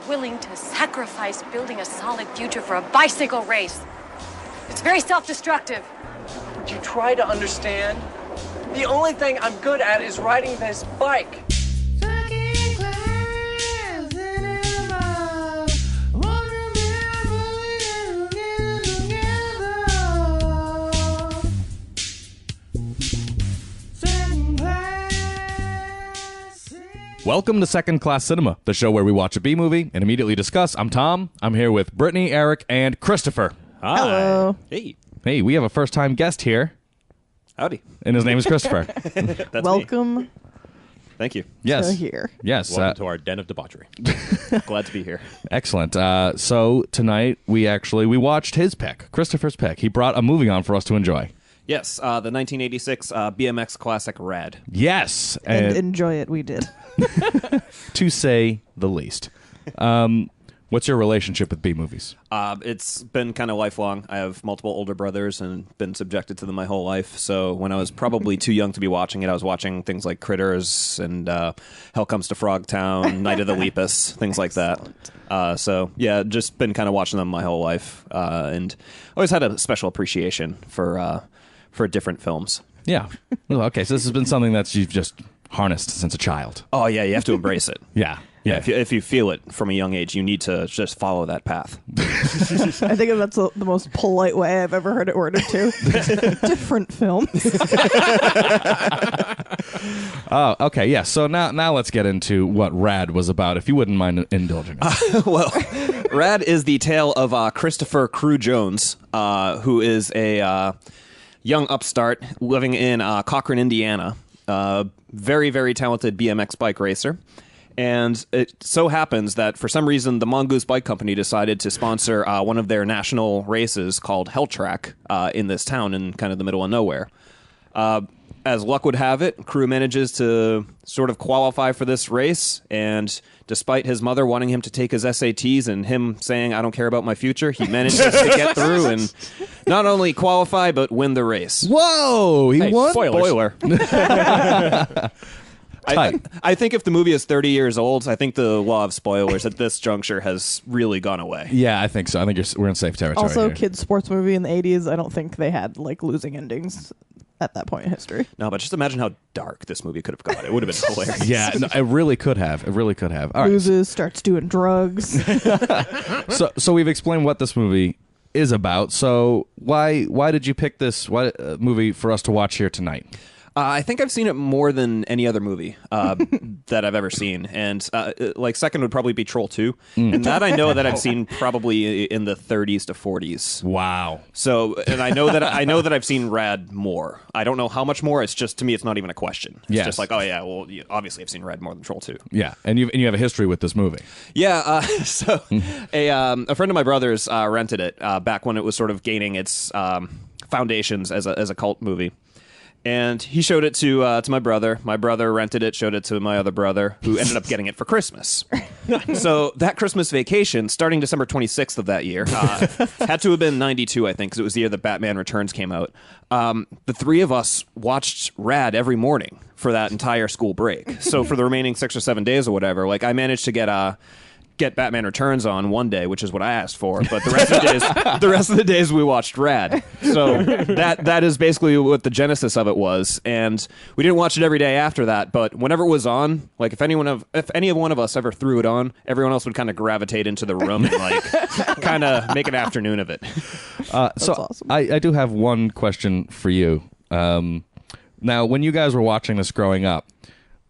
willing to sacrifice building a solid future for a bicycle race. It's very self-destructive. Would you try to understand? The only thing I'm good at is riding this bike. Welcome to Second Class Cinema, the show where we watch a B-movie and immediately discuss. I'm Tom. I'm here with Brittany, Eric, and Christopher. Hi. Hello. Hey. Hey, we have a first-time guest here, Howdy. and his name is Christopher. That's Welcome me. Thank you. Yes. to here. Yes. Welcome to our den of debauchery. Glad to be here. Excellent. So tonight we watched his pick, Christopher's pick. He brought a movie on for us to enjoy. Yes, the 1986 BMX classic Rad. Yes. And enjoy it, we did. To say the least. What's your relationship with B-movies? It's been kind of lifelong. I have multiple older brothers and been subjected to them my whole life. So when I was probably too young to be watching it, I was watching things like Critters and Hell Comes to Frogtown, Night of the Lepus, things like that. So yeah, just been kind of watching them my whole life, and always had a special appreciation for different films. Yeah. Well, okay, so this has been something that you've just harnessed since a child. Oh yeah, you have to embrace it. Yeah. Yeah, if you feel it from a young age, you need to just follow that path. I think that's the most polite way I've ever heard it worded too. Different films. Oh, okay, yeah. So now let's get into what Rad was about, if you wouldn't mind indulging us. Well, Rad is the tale of Christopher Crew Jones, who is a young upstart living in Cochran, Indiana. Very, very talented BMX bike racer. And it so happens that for some reason the Mongoose Bike Company decided to sponsor one of their national races called Helltrack in this town in kind of the middle of nowhere. As luck would have it, Crew manages to sort of qualify for this race, and despite his mother wanting him to take his SATs and him saying, "I don't care about my future," he manages to get through and not only qualify, but win the race. Whoa! He won? Spoiler. I think if the movie is 30 years old, I think the law of spoilers at this juncture has really gone away. Yeah, I think so. I think we're in safe territory Also, here. kids' sports movie in the 80s, I don't think they had like losing endings at that point in history. No, but just imagine how dark this movie could have gone. It would have been hilarious. Yeah, no, it really could have. It really could have. All right. Loses, starts doing drugs. So we've explained what this movie is about. So why did you pick this movie for us to watch here tonight? I think I've seen it more than any other movie that I've ever seen, and like second would probably be Troll 2, and that I know that I've seen probably in the 30s to 40s. Wow. So, and I know that I've seen Rad more. I don't know how much more. It's just, to me, it's not even a question. It's just like, oh yeah, well, obviously I've seen Rad more than Troll 2. Yeah, and you have a history with this movie. Yeah, so a friend of my brother's rented it back when it was sort of gaining its foundations as a cult movie. And he showed it to my brother. My brother rented it, showed it to my other brother, who ended up getting it for Christmas. So that Christmas vacation, starting December 26th of that year, had to have been 92, I think, because it was the year that Batman Returns came out. The three of us watched Rad every morning for that entire school break. So for the remaining 6 or 7 days or whatever, like I managed to get Batman Returns on one day, which is what I asked for, but the rest of the days we watched Rad. So that is basically what the genesis of it was, and we didn't watch it every day after that, but whenever it was on, like if any one of us ever threw it on, everyone else would kind of gravitate into the room and like kind of make an afternoon of it. So awesome. I do have one question for you. Now, when you guys were watching this growing up,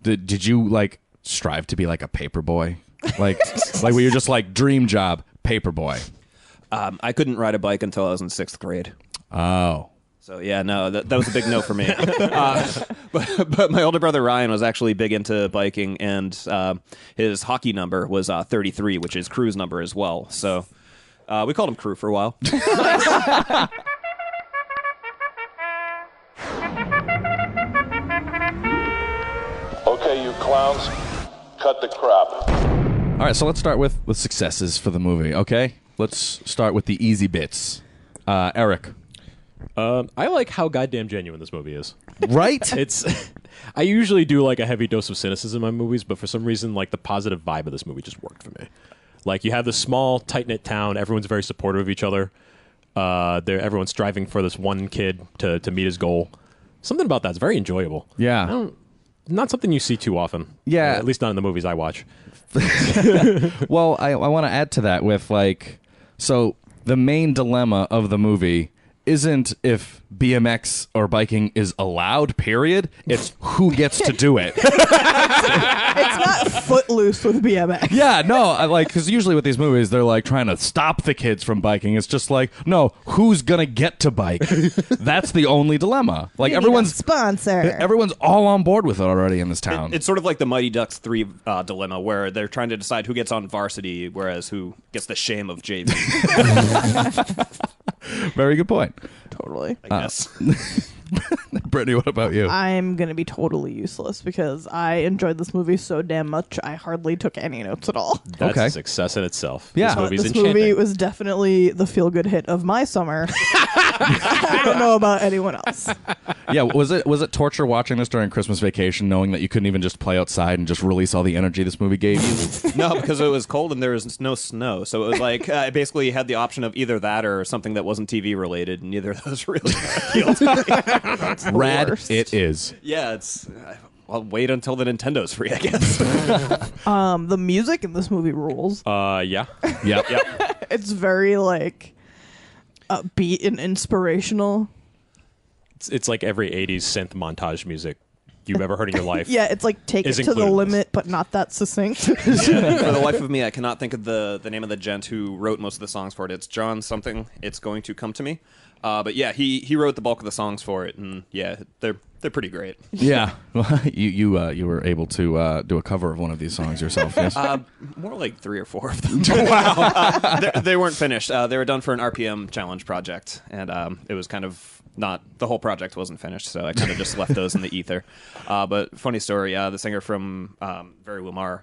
did you like strive to be like a paper boy? Like were you just like dream job, paperboy? I couldn't ride a bike until I was in 6th grade. Oh. So yeah, no, that was a big no for me. But my older brother Ryan was actually big into biking, and his hockey number was 33, which is Crew's number as well. So we called him Crew for a while. Okay, you clowns, cut the crap. All right, so let's start with successes for the movie, okay? Let's start with the easy bits. Eric. I like how goddamn genuine this movie is. Right? I usually do like a heavy dose of cynicism in my movies, but for some reason, like the positive vibe of this movie just worked for me. Like, you have this small, tight-knit town. Everyone's very supportive of each other. Everyone's striving for this one kid to meet his goal. Something about that's very enjoyable. Yeah. Not something you see too often. Yeah. At least not in the movies I watch. Well, I want to add to that with, like, so the main dilemma of the movie isn't if BMX or biking is allowed, period. It's who gets to do it. It's not Footloose with BMX. Yeah, no, because usually with these movies, they're like trying to stop the kids from biking. It's just like, no, who's gonna get to bike? That's the only dilemma. Like, We need a everyone's sponsor. everyone's all on board with it already in this town. It's sort of like the Mighty Ducks 3 dilemma, where they're trying to decide who gets on varsity, whereas who gets the shame of JV. Very good point. Totally. I guess. Brittany, what about you? I'm going to be totally useless because I enjoyed this movie so damn much, I hardly took any notes at all. That's Okay. a success in itself. Yeah. This But movie's this enchanting. movie was definitely the feel-good hit of my summer. I don't know about anyone else. Yeah, was it torture watching this during Christmas vacation, knowing that you couldn't even just play outside and just release all the energy this movie gave you? No, because it was cold and there was no snow. So it was like, I basically had the option of either that or something that wasn't TV related, and neither of those really appealed to me. Rad, worst. it is. Yeah, it's... I'll wait until the Nintendo's free, I guess. The music in this movie rules. Yeah. Yep. It's very, like, upbeat and inspirational. It's like every 80s synth montage music you've ever heard in your life. Yeah, it's like take Is it to the included in this. limit, but not that succinct. For the life of me, I cannot think of the name of the gent who wrote most of the songs for it. It's John something. It's going to come to me. But yeah, he wrote the bulk of the songs for it, and yeah, they're pretty great. Yeah. Well, you were able to do a cover of one of these songs yourself, yes? More like 3 or 4 of them. Wow. They weren't finished. They were done for an RPM challenge project, and it was kind of not, the whole project wasn't finished, so I kind of just left those in the ether. But funny story, the singer from Very Lumar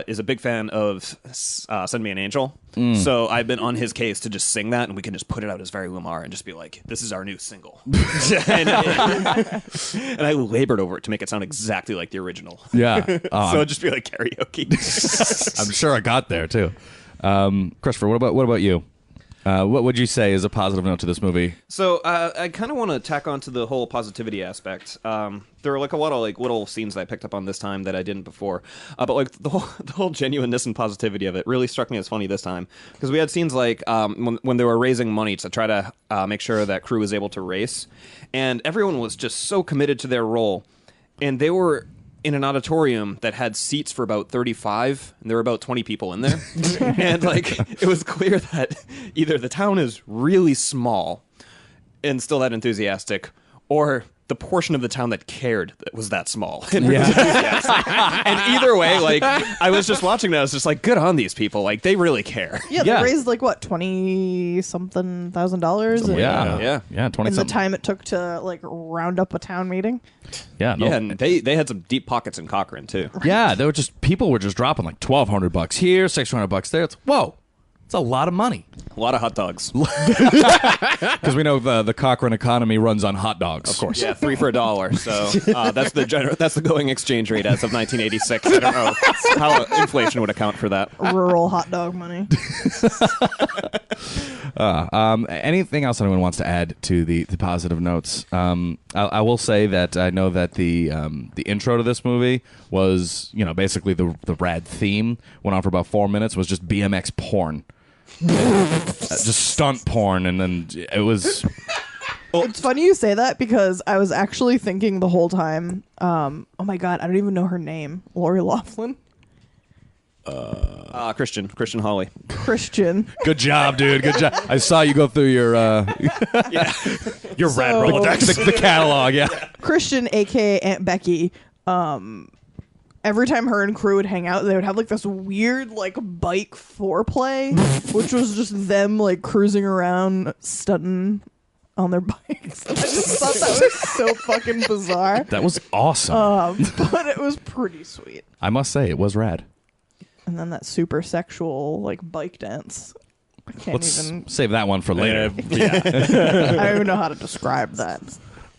is a big fan of Send Me an Angel. So I've been on his case to just sing that, and we can just put it out as Very Lumar and just be like, this is our new single. and I labored over it to make it sound exactly like the original. Yeah. So it'd just be like karaoke. I'm sure I got there, too. Christopher, what about you? What would you say is a positive note to this movie? So I kind of want to tack on to the whole positivity aspect. There are like a lot of like little scenes that I picked up on this time that I didn't before, but like the whole genuineness and positivity of it really struck me as funny this time, because we had scenes like when they were raising money to try to make sure that crew was able to race, and everyone was just so committed to their role, and they were in an auditorium that had seats for about 35, and there were about 20 people in there. And like, it was clear that either the town is really small and still that enthusiastic, or the portion of the town that cared that was that small. And and either way, like, I was just watching that, I was just like, good on these people. Like, they really care. Yeah, Yeah. they raised like what, $20-something thousand dollars? Yeah, 20 In the something. time it took to like round up a town meeting. Yeah, no. Yeah, and they had some deep pockets in Cochrane, too. Yeah, they were just people were just dropping like $1,200 here, $600 there. It's whoa, it's a lot of money A lot of hot dogs. because we know the Cochrane economy runs on hot dogs. Of course. Yeah, 3 for $1. So that's the going exchange rate as of 1986. I don't know how inflation would account for that. Rural hot dog money. Anything else anyone wants to add to the positive notes? I will say that I know that the intro to this movie was, basically the rad theme went on for about 4 minutes, was just BMX porn. Just stunt porn, and then it was... It's funny you say that because I was actually thinking the whole time, oh my god, I don't even know her name. Lori Loughlin? Christian Hawley. Christian. Good job, dude. Good job. I saw you go through your Your So- rad Rolodex. the catalog. Yeah. Christian, aka Aunt Becky, every time her and crew would hang out, they would have like this weird like bike foreplay, which was just them like cruising around stunting on their bikes. And I just thought that was so fucking bizarre. That was awesome. But it was pretty sweet. I must say, it was rad. And then that super sexual like bike dance. I can't Let's even save that one for later. I don't even know how to describe that.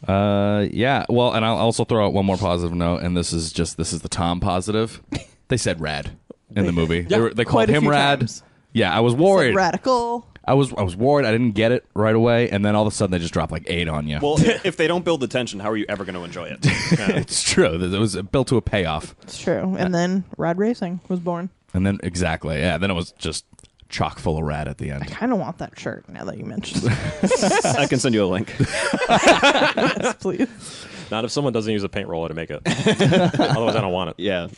Yeah. Well, and I'll also throw out one more positive note, and this is the Tom positive. They said rad. in the movie. They called Quite a him few Rad. times. Yeah, I was Said worried. radical. I was worried. I didn't get it right away, and then all of a sudden they just drop like 8 on you. Well, if they don't build the tension, how are you ever going to enjoy it? It's true. It was built to a payoff. It's true. And then Rad Racing was born. And then exactly, yeah. Then it was just chock full of rad at the end. I kind of want that shirt now that you mentioned it. I can send you a link. Yes, please. Not if someone doesn't use a paint roller to make it. Otherwise, I don't want it. Yeah,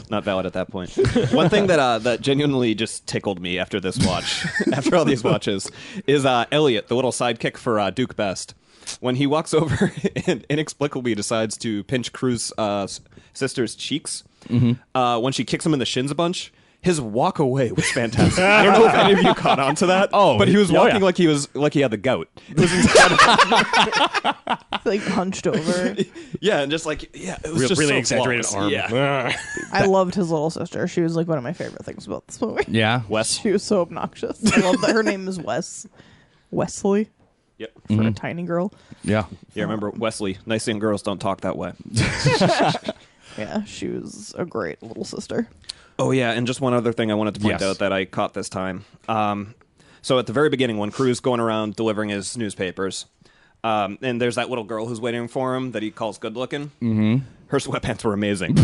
not valid at that point. One thing that genuinely just tickled me after this watch, after all these watches, is Elliot, the little sidekick for Duke Best. When he walks over and inexplicably decides to pinch Crew's sister's cheeks, when she kicks him in the shins a bunch, his walk away was fantastic. I don't know if any of you caught on to that. But he was walking like he had the gout. It was incredible. Like hunched over. Yeah, and just it was just really so exaggerated flawless. arm. Yeah. I loved his little sister. She was like one of my favorite things about this movie. Yeah. Wes. She was so obnoxious. I love that her name is Wesley Yep. for a tiny girl. Yeah. Yeah, remember Wesley. Nice young girls don't talk that way. Yeah, she was a great little sister. Oh, yeah, and just one other thing I wanted to point Yes. out that I caught this time. So at the very beginning, when Crew's going around delivering his newspapers, and there's that little girl who's waiting for him that he calls good-looking. Mm-hmm. Her sweatpants were amazing. They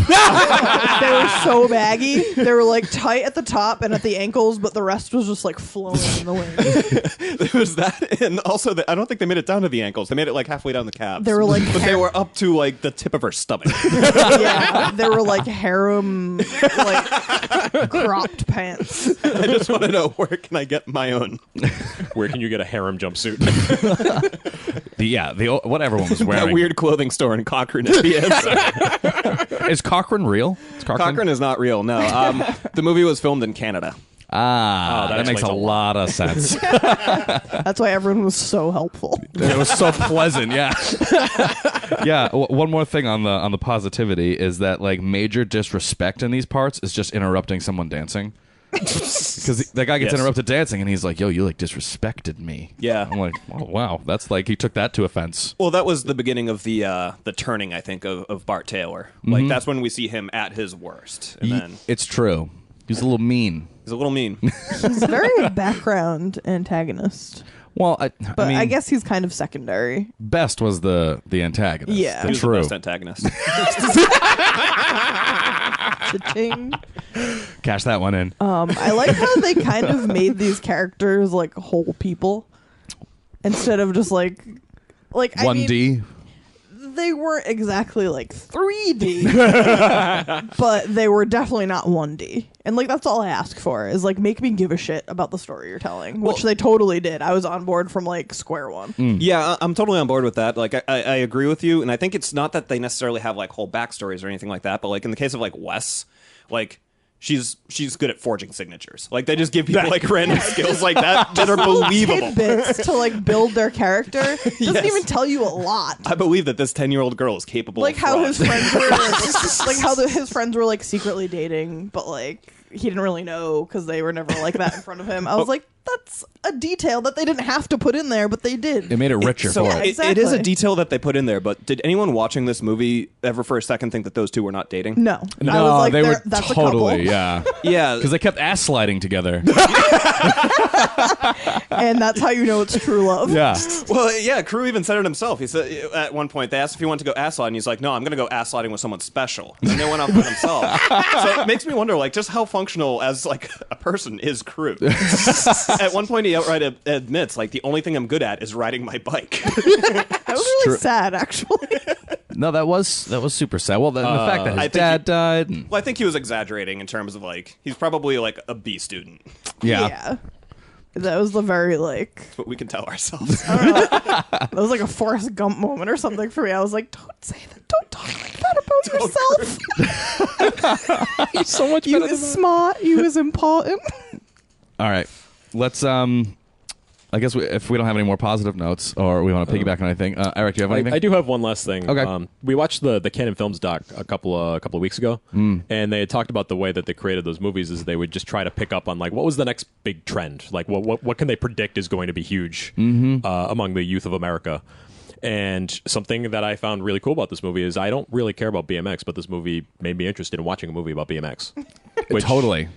were so baggy. They were like tight at the top and at the ankles, but the rest was just like flowing in the wind. There was that, and also I don't think they made it down to the ankles. They made it like halfway down the calves. They were like but they were up to like the tip of her stomach. Yeah, they were like harem, like cropped pants. I just want to know, where can I get my own? Where can you get a harem jumpsuit? What everyone was wearing. That weird clothing store in Cochrane is the answer. Is Cochrane real? Is Cochrane is not real, no. The movie was filmed in Canada. Ah, Oh, that that makes a explains a lot of sense. That's why everyone was so helpful. It was so pleasant, yeah. Yeah. One more thing on the positivity is that like major disrespect in these parts is just interrupting someone dancing. Because that guy gets Yes. interrupted dancing, and he's like, "Yo, you like disrespected me." Yeah. I'm like, "Oh wow, that's like he took that to offense." Well, that was the beginning of the turning, I think, of Bart Taylor. Like, that's when we see him at his worst. And then It's true. He's a little mean. he's a little mean. He's very a background antagonist, Well, but I mean, I guess he's kind of secondary. Best was the antagonist. Yeah. the He was the true. best antagonist. Cha-ching. Cash that one in. I like how they kind of made these characters like whole people instead of just like I 1D. mean, they weren't exactly like 3D, but they were definitely not 1D. And like that's all I ask for is like make me give a shit about the story you're telling, which they totally did. I was on board from like square one. Yeah, I'm totally on board with that. Like, I agree with you, and I think it's not that they necessarily have like whole backstories or anything like that, but like in the case of like Wes, like she's good at forging signatures. Like they just give people like random skills like that are believable. Tidbits to like build their character doesn't Yes. even tell you a lot. I believe that this 10-year-old girl is capable. Like of how fraud. his friends were like how his friends were like secretly dating, but like he didn't really know because they were never like that in front of him. I was like, that's a detail that they didn't have to put in there, but they did. It made it richer So for it. it is a Exactly. detail that they put in there, but did anyone watching this movie ever for a second think that those two were not dating? No, No, I was like, they were that's totally, a couple. yeah. Yeah, Because they kept ass sliding together. And that's how you know it's true love. Yeah. well, yeah, Crew even said it himself. He said at one point they asked if he wanted to go ass sliding. He's like, "No, I'm going to go ass sliding with someone special." And they went off by themselves. So it makes me wonder, like, just how functional as like a person is Crew. At one point, he outright admits, like, the only thing I'm good at is riding my bike. That was really true. sad, actually. No, that was super sad. Well, the fact that I his think dad died. And, Well, I think he was exaggerating in terms of like he's probably like a B student, yeah. That was the very like but we can tell ourselves. that was like a Forrest Gump moment or something for me. I was like, don't say that, don't talk like that about yourself. He's so much You is smart, you is important. All right. Let's I guess if we don't have any more positive notes or we want to piggyback on anything, Eric, do you have anything? I do have one last thing. Okay. We watched the Canon Films doc a couple of weeks ago, and they had talked about the way that they created those movies is they would just try to pick up on like what was the next big trend, like what can they predict is going to be huge among the youth of America. And something that I found really cool about this movie is I don't really care about BMX, but this movie made me interested in watching a movie about BMX. Which, Totally.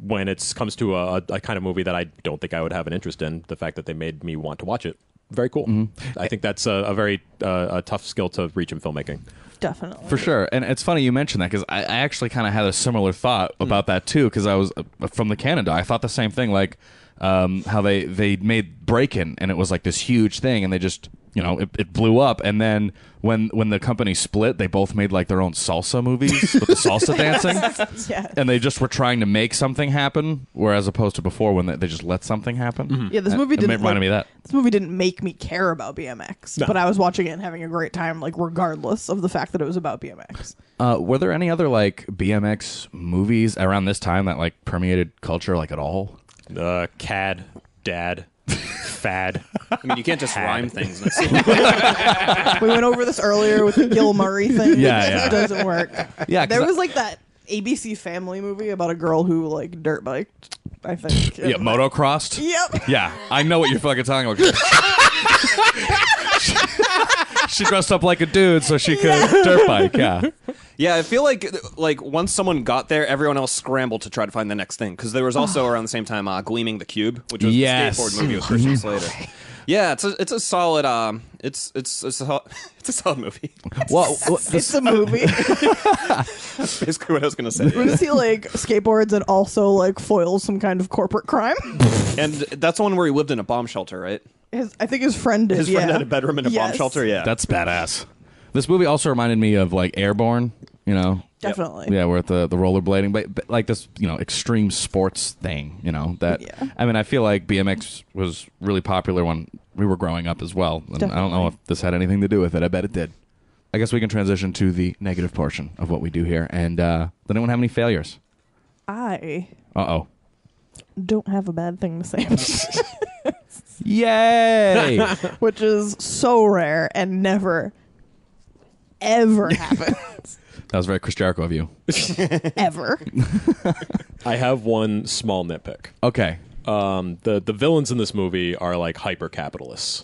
when it comes to a kind of movie that I don't think I would have an interest in, the fact that they made me want to watch it, very cool. I think that's a very a tough skill to reach in filmmaking. Definitely. For sure. And it's funny you mentioned that because I actually kind of had a similar thought about that too, because I was from the Canada. I thought the same thing, like how they made Breakin' and it was like this huge thing and they just, it blew up. And then when the company split, they both made like their own salsa movies with the salsa dancing. Yeah. And they just were trying to make something happen, whereas opposed to before when they just let something happen. Yeah, this movie didn't reminded me of that. This movie didn't make me care about BMX, but I was watching it and having a great time, like regardless of the fact that it was about BMX. Were there any other like BMX movies around this time that like permeated culture like at all? CAD, Dad, Fad. I mean, you can't just rhyme things. We went over this earlier with the Gil Murray thing. Yeah. It doesn't work. Yeah, There was like that ABC Family movie about a girl who like dirt biked, I think. Yeah, motocrossed. Yep. Yeah, I know what you're fucking talking about. She dressed up like a dude so she could dirt bike. Yeah. Yeah, I feel like once someone got there, everyone else scrambled to try to find the next thing. Because there was also around the same time Gleaming the Cube, which was Yes. the skateboard movie with Christian Slater. Yeah, it's a solid it's a solid movie. Well, It's a movie. That's basically what I was gonna say. We're gonna see like skateboards and also like foils some kind of corporate crime. And that's the one where he lived in a bomb shelter, right? I think his friend did. His friend yeah. had a bedroom in a bomb Yes. shelter. Yeah, that's badass. This movie also reminded me of like Airborne. Definitely. Yeah, we're at the rollerblading, but like this, extreme sports thing, that, Yeah. I mean, I feel like BMX was really popular when we were growing up as well. And I don't know if this had anything to do with it. I bet it did. I guess we can transition to the negative portion of what we do here. And does anyone have any failures? I Uh-oh. don't have a bad thing to say. Yay! Which is so rare and never, ever happens. That was very Chris Jericho of you. Ever. I have one small nitpick. Okay. The villains in this movie are like hyper capitalists.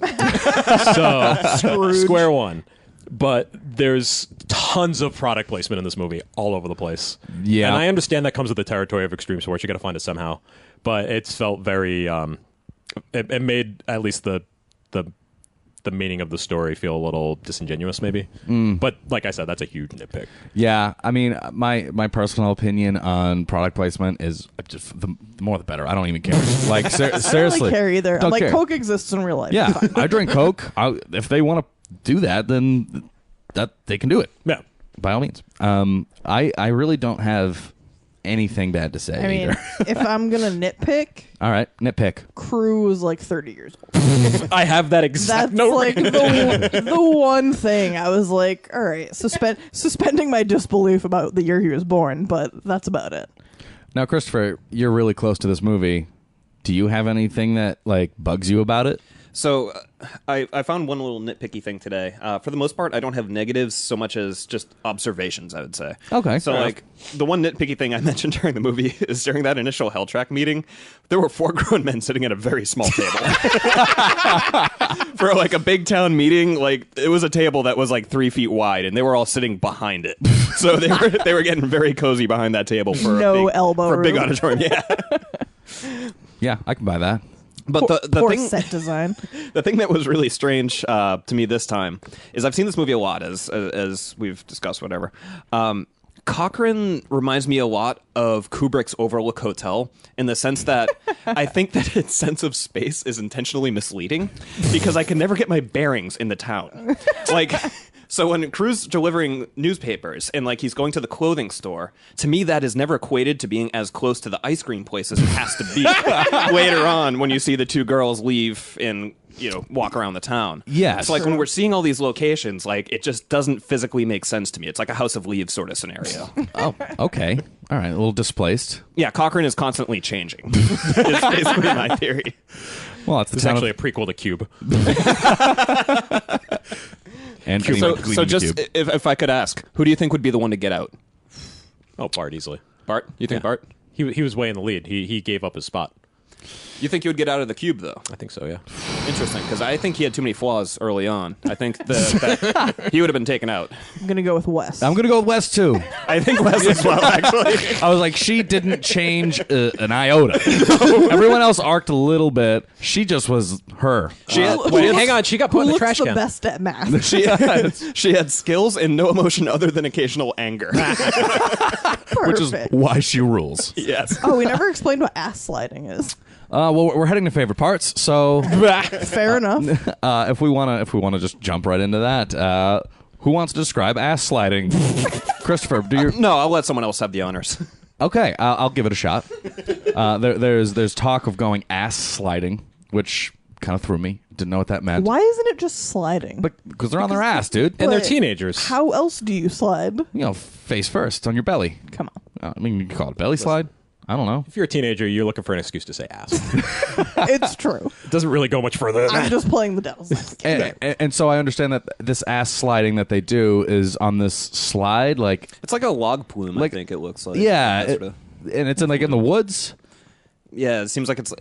So square one. But there's tons of product placement in this movie all over the place. Yeah. And I understand that comes with the territory of extreme sports. You got to find it somehow. But it's felt very it made at least the meaning of the story feel a little disingenuous, maybe. But like I said, that's a huge nitpick. Yeah, I mean, my personal opinion on product placement is just the more the better. I don't even care. Like I don't seriously, really care either. Don't Like care. Coke exists in real life. Yeah, Fine. I drink Coke. If they want to do that, then that they can do it. Yeah. By all means. I really don't have anything bad to say I mean, either. if I'm gonna nitpick, All right, nitpick. Crew was like 30 years old. I have that exact That's note. like the one thing I was like, all right, suspending my disbelief about the year he was born, but that's about it. Now, Christopher, you're really close to this movie. Do you have anything that like bugs you about it? So I found one little nitpicky thing today. For the most part, I don't have negatives so much as just observations, I would say. Okay, So fair like the one nitpicky thing I mentioned during the movie is during that initial Helltrack meeting, there were 4 grown men sitting at a very small table. For like a big town meeting, like it was a table that was like 3 feet wide, and they were all sitting behind it. So they were getting very cozy behind that table for No a big, elbow for a big room. auditorium. Yeah. Yeah, I can buy that. But the Poor thing set design. The thing that was really strange to me this time is I've seen this movie a lot, as we've discussed, whatever. Cochrane reminds me a lot of Kubrick's Overlook Hotel in the sense that I think that its sense of space is intentionally misleading because I can never get my bearings in the town. Like, so when Crew's delivering newspapers and like he's going to the clothing store, to me that is never equated to being as close to the ice cream place as it has to be later on when you see the 2 girls leave and walk around the town. Yes. So like when we're seeing all these locations, like it just doesn't physically make sense to me. It's like a House of Leaves sort of scenario. Oh, okay. All right, a little displaced. Yeah, Cochrane is constantly changing. It's basically my theory. Well, it's the It's town actually of, a prequel to Cube. and So just if I could ask, who do you think would be the one to get out? Oh, Bart easily. Bart? You think Bart? He was way in the lead. He gave up his spot. You think you would get out of the cube, though? I think so, yeah. Interesting, because I think he had too many flaws early on. I think that he would have been taken out. I'm gonna go with Wes. I'm gonna go with Wes too. I think Les as well, actually. I was like, she didn't change an iota. Everyone else arced a little bit. She just was her. Wait, hang on. She got put Who in the looks trash the can. best at math? She had skills and no emotion other than occasional anger. Which is Perfect. why she rules. Yes. Oh, we never explained what ass sliding is. Well, we're heading to favorite parts, so Fair enough. if we wanna just jump right into that, who wants to describe ass sliding? Christopher, do you? No, I'll let someone else have the honors. Okay, I'll give it a shot. There's talk of going ass sliding, which kind of threw me. Didn't know what that meant. Why isn't it just sliding? Because they're on their ass, dude. And they're But teenagers. How else do you slide? You know, face first on your belly. Come on. I mean, you can call it belly slide. I don't know. If you're a teenager, you're looking for an excuse to say ass. It's true. It doesn't really go much further than I'm that. just playing the devil's advocate. And so I understand that this ass sliding that they do is on this slide, like It's like a log plume, Like- I think it looks like. yeah, Sort of. and it's in the woods. Yeah, it seems like it's...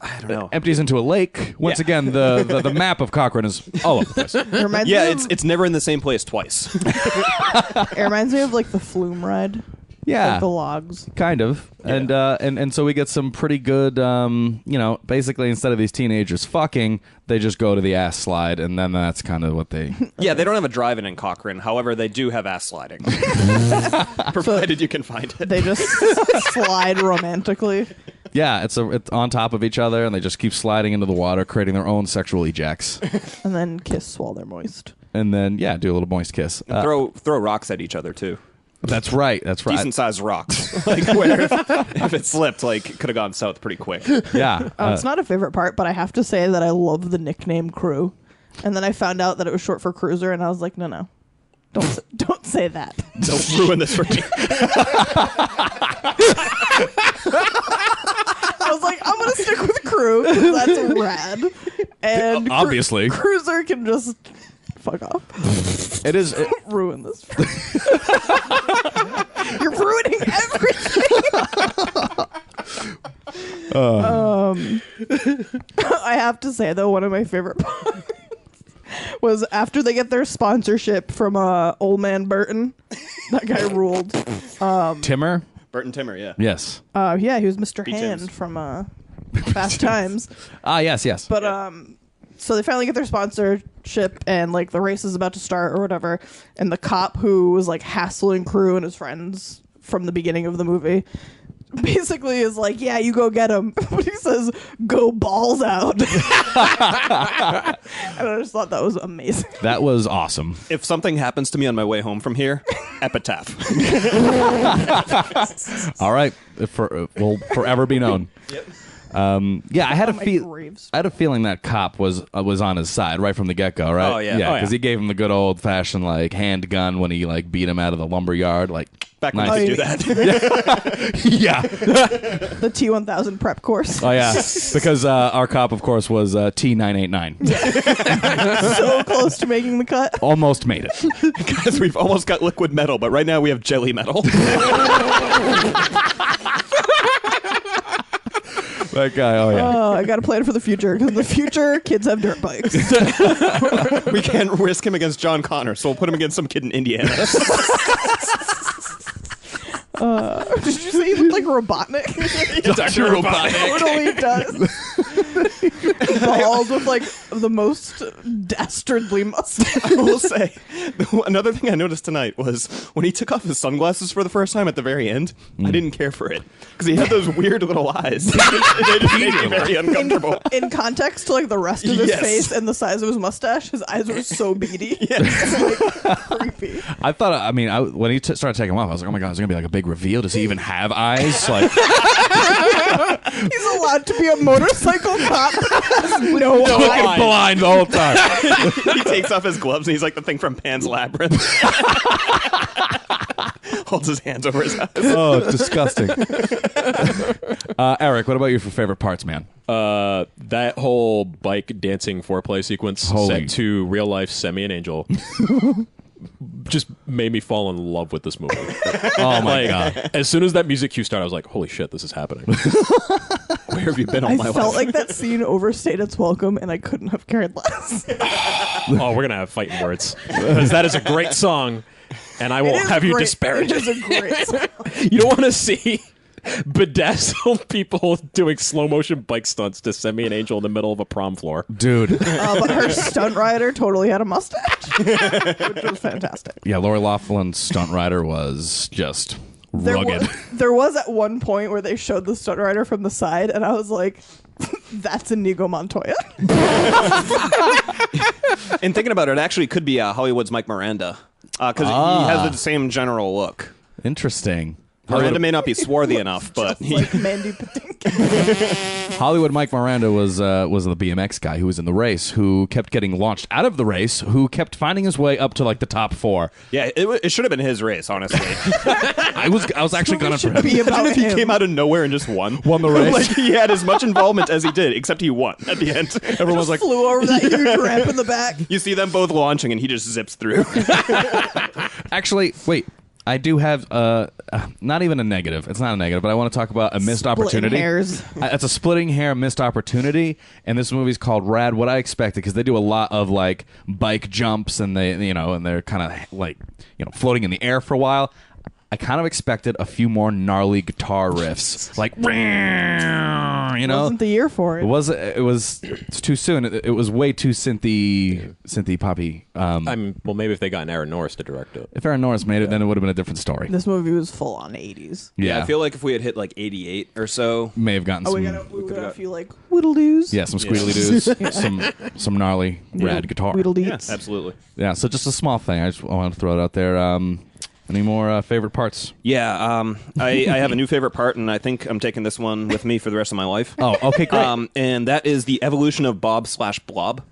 I don't know. Empties into a lake. Once again, the map of Cochrane is all over the place. It reminds Yeah, me of, it's never in the same place twice. it reminds me of like the flume ride. Yeah, Like the logs. kind of. And so we get some pretty good. Basically instead of these teenagers fucking, they just go to the ass slide, and then that's kind of what they. Yeah, they don't have a drive-in in Cochrane. However, they do have ass sliding. Provided you can find it. They just slide romantically. Yeah, it's on top of each other, and they just keep sliding into the water, creating their own sexual ejects, And then kiss while they're moist. and then do a little moist kiss. Throw rocks at each other, too. That's right. That's right. Decent-sized rocks. Like, where if it slipped, like, it could have gone south pretty quick. Yeah. It's not a favorite part, but I have to say that I love the nickname Crew. And then I found out that it was short for Cruiser, and I was like, no. Don't say that. Don't ruin this for me. I was like, I'm going to stick with Crew, because that's rad. And Obviously. Cruiser can just fuck off. It is. Ruin this. You're ruining everything. I have to say though, one of my favorite parts was after they get their sponsorship from Old Man Burton. That guy ruled. Timmer. Burton Timmer, yeah. Yes. Yeah, he was Mr. Beach Hand Ends. from Fast Times. Yes. But so they finally get their sponsorship, and like the race is about to start or whatever, and the cop who was like hassling Crew and his friends from the beginning of the movie basically is like, yeah, you go get him. But he says, go balls out. And I just thought that was amazing. That was awesome. If something happens to me on my way home from here, epitaph. All right. Will forever be known. Yep. I had Mike Reeves. I had a feeling that cop was on his side right from the get go, right? Oh, yeah. yeah, Oh, because yeah. he gave him the good old fashioned like handgun when he like beat him out of the lumber yard, like Back when nice. I could do that. Yeah. The T1000 prep course. Oh yeah, because our cop, of course, was T989. So close to making the cut. Almost made it. Guys, we've almost got liquid metal, but right now we have jelly metal. That guy. Oh yeah. I got a plan for the future, because in the future, kids have dirt bikes. We can't risk him against John Connor, so we'll put him against some kid in Indiana. Did you say he looked like Robotnik? Dr. Robotnik. Totally does. Bald with like the most dastardly mustache. I will say, another thing I noticed tonight was when he took off his sunglasses for the first time at the very end, I didn't care for it. Because he had those weird little eyes. They just made me very uncomfortable. In context to like the rest of his Yes. face and the size of his mustache, his eyes were so beady. Yes. Like, creepy. I thought. When he started taking them off, I was like, oh my god, is there gonna be like a big reveal? Does he even have eyes? Like, He's allowed to be a motorcycle cop. No fucking eye. blind the whole time. He takes off his gloves and he's like the thing from Pan's Labyrinth. Holds his hands over his eyes. Oh, disgusting. Eric, what about you for favorite parts, man? That whole bike dancing foreplay sequence Holy- set to real life Semi and Angel just made me fall in love with this movie. Oh my god. As soon as that music cue started, I was like, holy shit, this is happening. Where have you been all I my felt life? like that scene overstayed its welcome, and I couldn't have cared less. Oh, we're gonna have fighting words because that is a great song, and I won't have you disparage It is a great song. You don't want to see bedazzled people doing slow motion bike stunts to send me an angel in the middle of a prom floor. Dude. But her stunt rider totally had a mustache, which was fantastic. Yeah, Lori Loughlin's stunt rider was just rugged. There was at one point where they showed the stunt rider from the side, and I was like, that's Inigo Montoya. And thinking about it, it actually could be Hollywood's Mike Miranda because he has the same general look. Interesting. Miranda may not be swarthy enough, but Like Mandy Patinkin. Hollywood Mike Miranda was the BMX guy who was in the race, who kept getting launched out of the race, who kept finding his way up to like the top 4. yeah, it should have been his race, honestly. I was actually gonna for him. Be about Imagine if he him. came out of nowhere and just won. Won the race. Like he had as much involvement as he did, except he won at the end. Everyone's like, Flew over that huge ramp in the back. You see them both launching, and he just zips through. actually, wait. I do have not even a negative. It's not a negative, but I want to talk about a missed opportunity. Hairs. It's a splitting hair missed opportunity, and this movie's called Rad. What I expected, because they do a lot of like bike jumps, and they're kind of like floating in the air for a while. I kind of expected a few more gnarly guitar riffs, like Wasn't the year for it. It's too soon. It was way too synthy poppy. Well, maybe if they got Aaron Norris to direct it. If Aaron Norris made it, then it would have been a different story. This movie was full on 80s. Yeah, I feel like if we had hit like 88 or so, may have gotten Oh, some. we got a few like whittledoos. Yeah, some squealy doos, some gnarly rad guitar. Whittledeets. absolutely. Yeah, so just a small thing. I want to throw it out there. Any more favorite parts? Yeah, I have a new favorite part, and I think I'm taking this one with me for the rest of my life. Oh, okay, great. And that is the evolution of Bob/Blob.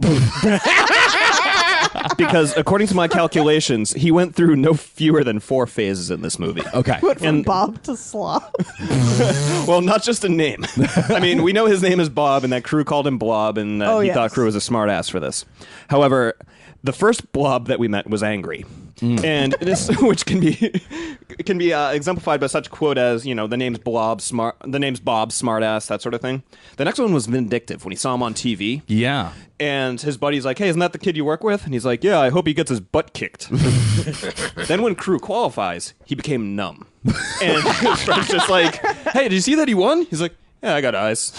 Because according to my calculations, he went through no fewer than 4 phases in this movie. Okay. Went from And- Bob to Slob. Well, not just a name. I mean, we know his name is Bob, and that crew called him Blob, and he thought crew was a smart ass for this. However, the first Blob that we met was angry. And this, which can be exemplified by such a quote as, the name's Bob, smartass, that sort of thing. The next one was vindictive when he saw him on TV. Yeah. And his buddy's like, hey, isn't that the kid you work with? And he's like, yeah, I hope he gets his butt kicked. Then when crew qualifies, he became numb. And his friend's just like, hey, did you see that he won? He's like, yeah, I got eyes.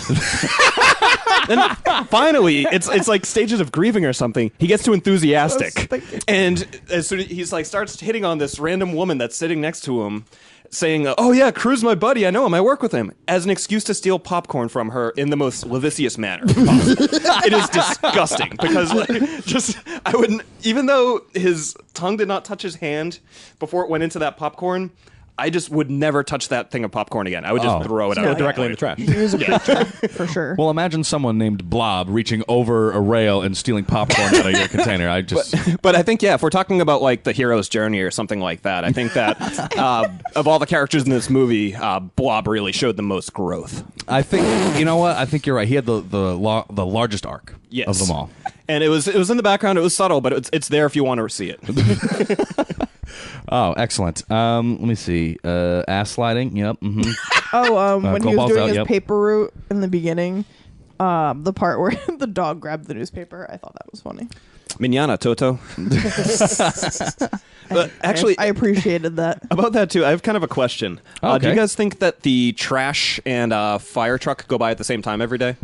Then finally, it's like stages of grieving or something. He gets too enthusiastic, and as soon as he's like starts hitting on this random woman that's sitting next to him, saying, "Oh yeah, Crew's my buddy. I know him. I work with him," as an excuse to steal popcorn from her in the most lascivious manner. It is disgusting because I wouldn't, even though his tongue did not touch his hand before it went into that popcorn. I just would never touch that thing of popcorn again. I would just throw it out Directly in the trash. He was a creature, for sure. Well, imagine someone named Blob reaching over a rail and stealing popcorn out of your container. But I think, if we're talking about like the hero's journey or something like that, I think that of all the characters in this movie, Blob really showed the most growth. I think, you know what? I think you're right. He had the largest arc of them all. And it was in the background. It was subtle, but it's there if you want to see it. Oh, excellent. Let me see. Ass sliding. Yep. Mm-hmm. Oh, when he was balls doing out, his yep. paper route in the beginning, the part where the dog grabbed the newspaper, I thought that was funny. Manana, Toto. But actually, I appreciated that. about that too, I have kind of a question. Do Okay. you guys think that the trash and fire truck go by at the same time every day?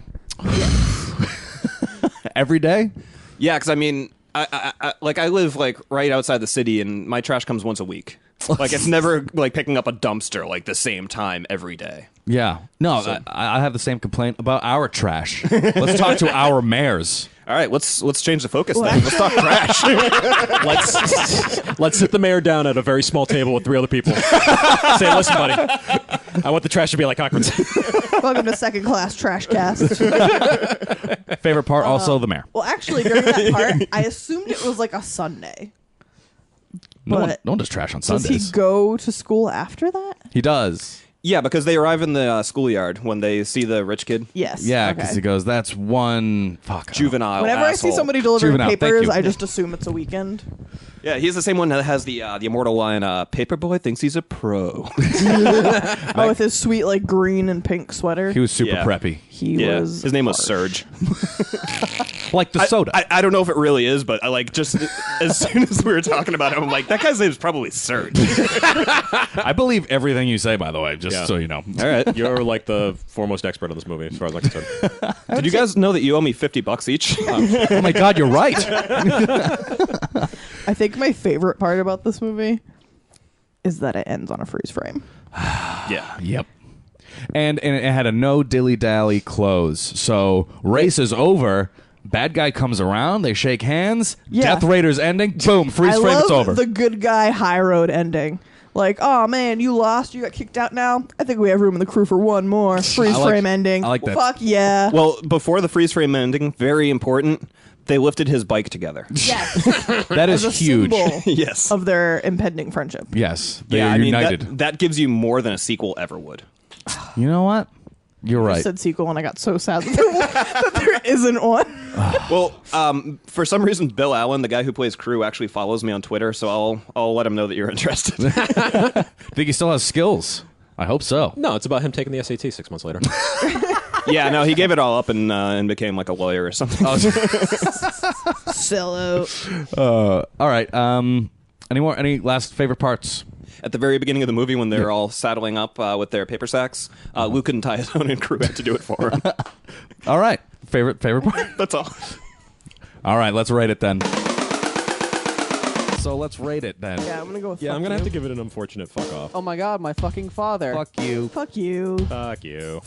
Every day? Yeah, because I mean, I live like right outside the city, and my trash comes once a week. Like it's never like picking up a dumpster like the same time every day. Yeah. No, I have the same complaint about our trash. Let's talk to our mayors. All right, let's change the focus then. Let's talk trash. Let's sit the mayor down at a very small table with 3 other people. Say, listen, buddy, I want the trash to be like Cochran's. Welcome to Second Class Trash Cast. Favorite part, also the mayor. Well, actually, during that part, I assumed it was like a Sunday. No But one does trash on does Sundays. he go to school after that? He does. Yeah, because they arrive in the schoolyard when they see the rich kid. Yes. Yeah, okay. because he goes, "That's one fuck Juvenile. Whenever I see asshole. somebody delivering Juvenile, thank papers, you. I just assume it's a weekend. Yeah, he's the same one that has the immortal line, Paperboy thinks he's a pro. Oh, with his sweet like green and pink sweater. He was super Yeah. preppy, He yeah, was. his name was harsh. Surge. like the soda. I don't know if it really is, but I like just as soon as we were talking about him, I'm like, that guy's name is probably Surge. I believe everything you say, by the way, just Yeah. so you know. All right. You're like the foremost expert on this movie, as far as I'm concerned. Did you guys know that you owe me $50 each? Oh my God, you're right. I think my favorite part about this movie is that it ends on a freeze frame. Yeah. Yep. And it had a no dilly dally close. So race is over. Bad guy comes around. They shake hands. Yeah. Death Raiders ending. Boom. Freeze I frame. love It's over. the good guy high road ending. Like, oh man, you lost. You got kicked out now. I think we have room in the crew for one more. Freeze frame ending. I like that. Fuck yeah. Well, before the freeze frame ending, very important, they lifted his bike together. Yes. That is As a huge. symbol Yes. of their impending friendship. Yes. They Yeah, are I mean, united. that gives you more than a sequel ever would. You know what? You're I right. said sequel and I got so sad that there isn't one. Well, for some reason, Bill Allen, the guy who plays Crew, actually follows me on Twitter, so I'll let him know that you're interested. Think he still has skills? I hope so. No, it's about him taking the SAT 6 months later. Yeah, no, he gave it all up and became like a lawyer or something. Sellout. All right. Any last favorite parts? At the very beginning of the movie, when they're all saddling up with their paper sacks, Luke couldn't tie his own, and Crew had to do it for him. All right. Favorite part? That's all. All right. Let's rate it then. So let's rate it then. Yeah, I'm gonna go with Yeah, fuck I'm gonna you. have to give it an unfortunate fuck off. Oh my god, my fucking father. Fuck you. Fuck you. Fuck you.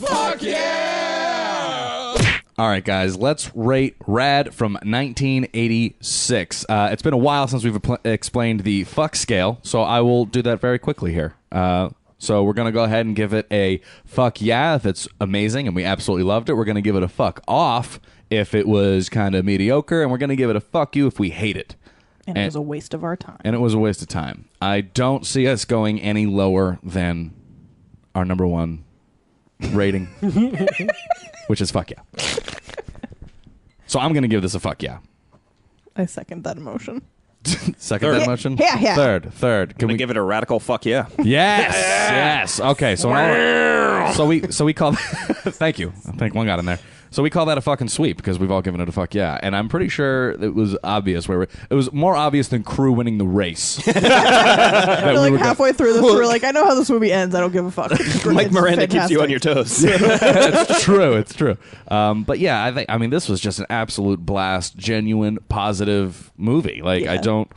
All right, guys, let's rate Rad from 1986. It's been a while since we've explained the fuck scale, so I will do that very quickly here. So we're going to go ahead and give it a fuck yeah if it's amazing and we absolutely loved it. We're going to give it a fuck off if it was kind of mediocre, and we're going to give it a fuck you if we hate it. And it was a waste of our time. And it was a waste of time. I don't see us going any lower than our number one rating, which is fuck yeah. So I'm going to give this a fuck yeah. I second that emotion. Second that motion? Yeah, yeah. Third. Can we Give it a radical fuck yeah. Yes. Okay, so we call thank you. I think one got in there. So we call that a fucking sweep because we've all given it a fuck yeah. And I'm pretty sure it was obvious it was more obvious than Crew winning the race. That We're like were halfway through this, we're like, I know how this movie ends. I don't give a fuck. Mike It's Miranda keeps you on your fantastic. toes. It's true. But yeah, I mean this was just an absolute blast, genuine, positive movie. Like Yeah. I don't.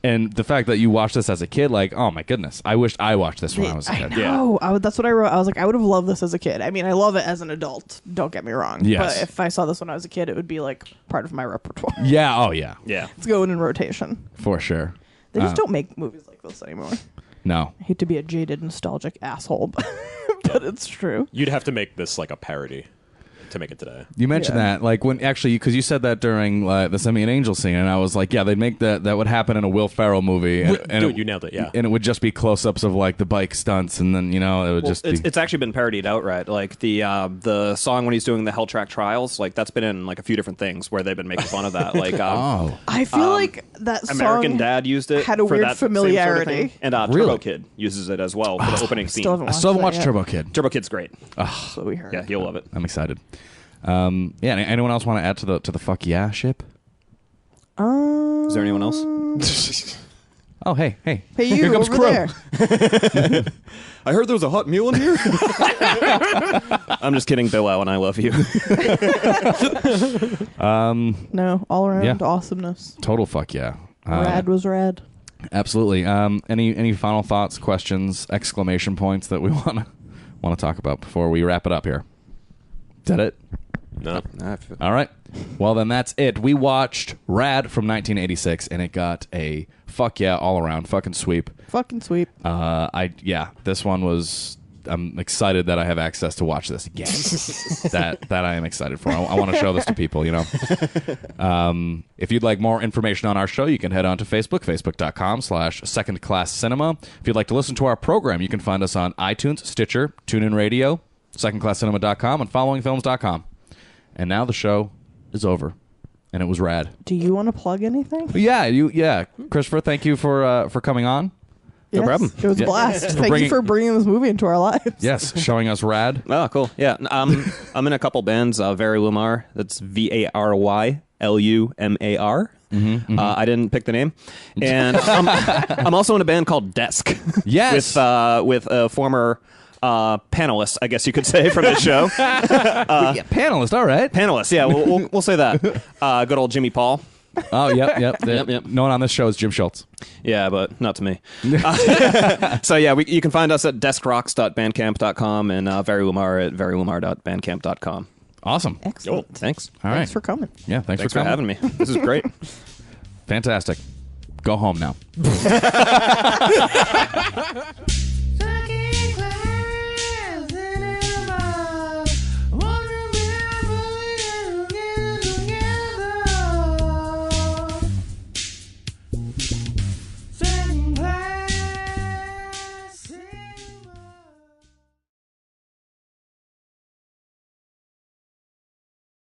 And the fact that you watched this as a kid, like, oh my goodness, I wished I watched this when I was a I kid. know. That's what I wrote. I was like, I would have loved this as a kid. I mean, I love it as an adult. Don't get me wrong. Yes. But if I saw this when I was a kid, it would be like part of my repertoire. Yeah. Oh yeah. Yeah. It's going in rotation. For sure. They just don't make movies like this anymore. No. I hate to be a jaded, nostalgic asshole, but it's true. You'd have to make this like a parody to make it today. You mentioned Yeah. that, like when actually, because you said that during the Send Me an Angel scene, and I was like, yeah, they'd make that would happen in a Will Ferrell movie, and, Dude, you nailed it. Yeah. and it would just be close-ups of like the bike stunts, and then it would just be. It's actually been parodied outright. Like the song when he's doing the Helltrack trials, like that's been in like a few different things where they've been making fun of that. Like Oh, I feel like that song American Dad used it. had a for weird that same sort of familiarity. thing. And Really? Turbo Kid uses it as well for the opening scene. Still haven't I watched still haven't that watched yet. Turbo Kid. Turbo Kid's great. That's what we heard. Yeah, you'll love it. I'm excited. Yeah. Anyone else want to add to the fuck yeah ship? Is there anyone else? Oh, hey. Hey, you Here comes over Crow. there. I heard there was a hot mule in here. I'm just kidding, Bill Allen. I love you. No, all around Yeah. awesomeness. Total fuck yeah. Rad was rad. Absolutely. Any final thoughts, questions, exclamation points that we want to talk about before we wrap it up here? Is that it? No. All right. Well, then that's it. We watched Rad from 1986, and it got a fuck yeah all around fucking sweep. Fucking sweep. This one was I'm excited that I have access to watch this again. that I am excited for. I want to show this to people. If you'd like more information on our show, you can head on to Facebook, facebook.com/secondclasscinema. If you'd like to listen to our program, you can find us on iTunes, Stitcher, TuneIn Radio, secondclasscinema.com, and followingfilms.com. And now the show is over, and it was rad. Do you want to plug anything? Yeah, Christopher, thank you for coming on. No problem. It was a blast. Thank you for bringing this movie into our lives. Yes, showing us rad. Oh, cool. Yeah, I'm in a couple bands. Very Lumar. That's VARYLUMAR. I didn't pick the name, and I'm also in a band called Desk. Yes, with a former panelist, I guess you could say, from the show. Panelist, all right. Panelist, yeah, we'll say that. Good old Jimmy Paul. Oh, yep. No one on this show is Jim Schultz. Yeah, but not to me. So yeah, you can find us at deskrocks.bandcamp.com and verylumar at verylumar.bandcamp.com. Awesome. Excellent. Cool. Thanks. All right. Thanks for coming. Yeah, thanks for having me. This is great. Fantastic. Go home now.